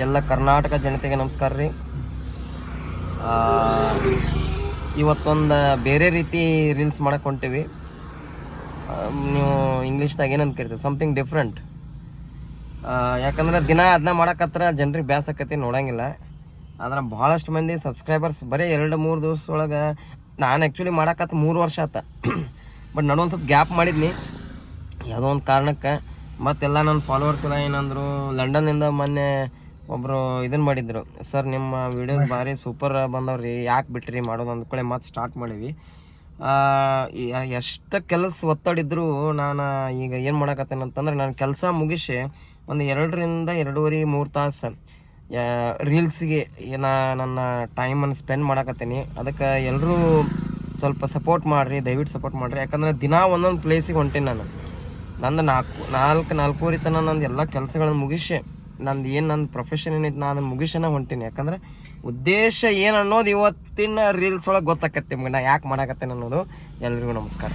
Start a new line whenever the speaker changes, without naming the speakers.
ಎಲ್ಲ ಕರ್ನಾಟಕ ಜನತೆಗೆ ನಮಸ್ಕಾರ ರೀ. ಇವತ್ತೊಂದು ಬೇರೆ ರೀತಿ ರೀಲ್ಸ್ ಮಾಡಕ್ಕೆ ಹೊಂಟೀವಿ. ನೀವು ಇಂಗ್ಲೀಷ್ದಾಗ ಏನಂತ ಕರಿತೀವಿ, ಸಮಥಿಂಗ್ ಡಿಫ್ರೆಂಟ್. ಯಾಕಂದ್ರೆ ದಿನ ಅದನ್ನ ಮಾಡಕತ್ರ ಜನರಿಗೆ ಬ್ಯಾಸಕತಿ ನೋಡಂಗಿಲ್ಲ. ಆದ್ರೆ ಭಾಳಷ್ಟು ಮಂದಿ ಸಬ್ಸ್ಕ್ರೈಬರ್ಸ್ ಬರೀ 2-3 ದಿವಸದೊಳಗೆ, ನಾನು ಆ್ಯಕ್ಚುಲಿ ಮಾಡಕತ್ತ 3 ವರ್ಷ ಆತ. ಬಟ್ ನಡೊಂದು ಸ್ವಲ್ಪ ಗ್ಯಾಪ್ ಮಾಡಿದ್ನಿ ಯಾವುದೋ ಒಂದು ಕಾರಣಕ್ಕೆ. ಮತ್ತೆಲ್ಲ ನನ್ನ ಫಾಲೋವರ್ಸ್ ಎಲ್ಲ ಏನಂದರು, ಲಂಡನ್ನಿಂದ ಮೊನ್ನೆ ಒಬ್ಬರು ಇದನ್ನು ಮಾಡಿದ್ರು, ಸರ್ ನಿಮ್ಮ ವೀಡಿಯೋಸ್ ಭಾರಿ ಸೂಪರ್ ಬಂದವ್ರಿ, ಯಾಕೆ ಬಿಟ್ರಿ ಮಾಡೋದು ಅಂದ್ಕೊಳ್ಳಿ ಮತ್ತೆ ಸ್ಟಾರ್ಟ್ ಮಾಡೀವಿ. ಎಷ್ಟು ಕೆಲಸ ಒತ್ತಡಿದ್ರು ನಾನು ಈಗ ಏನು ಮಾಡಕತ್ತೇನೆ ಅಂತಂದ್ರೆ, ನಾನು ಕೆಲಸ ಮುಗಿಸಿ ಒಂದು 2-2.5-3 ತಾಸು ರೀಲ್ಸಿಗೆ ನನ್ನ ಟೈಮನ್ನು ಸ್ಪೆಂಡ್ ಮಾಡಕತ್ತೀನಿ. ಅದಕ್ಕೆ ಎಲ್ಲರೂ ಸ್ವಲ್ಪ ಸಪೋರ್ಟ್ ಮಾಡಿರಿ, ದಯವಿಟ್ಟು ಸಪೋರ್ಟ್ ಮಾಡಿರಿ. ಯಾಕಂದರೆ ದಿನ ಒಂದೊಂದು ಪ್ಲೇಸಿಗೆ ಹೊಂಟೀನಿ ನಾನು. ನಂದು 4-4:30 ತನಕ ನಂದು ಎಲ್ಲ ಕೆಲಸಗಳನ್ನು ಮುಗಿಸಿ, ನನ್ನ ಪ್ರೊಫೆಷನ್ ಏನಿತ್ತು ನಾನು ಅದನ್ನು ಮುಗಿಸೋಣ ಹೊಂಟೀನಿ. ಯಾಕಂದ್ರೆ ಉದ್ದೇಶ ಏನು ಅನ್ನೋದು ಇವತ್ತಿನ ರೀಲ್ಸ್ ಒಳಗೆ ಗೊತ್ತಾಕತ್ತೆ ನಿಮ್ಗೆ, ನಾ ಯಾಕೆ ಮಾಡಕತ್ತೇನೆ ಅನ್ನೋದು. ಎಲ್ರಿಗೂ ನಮಸ್ಕಾರ.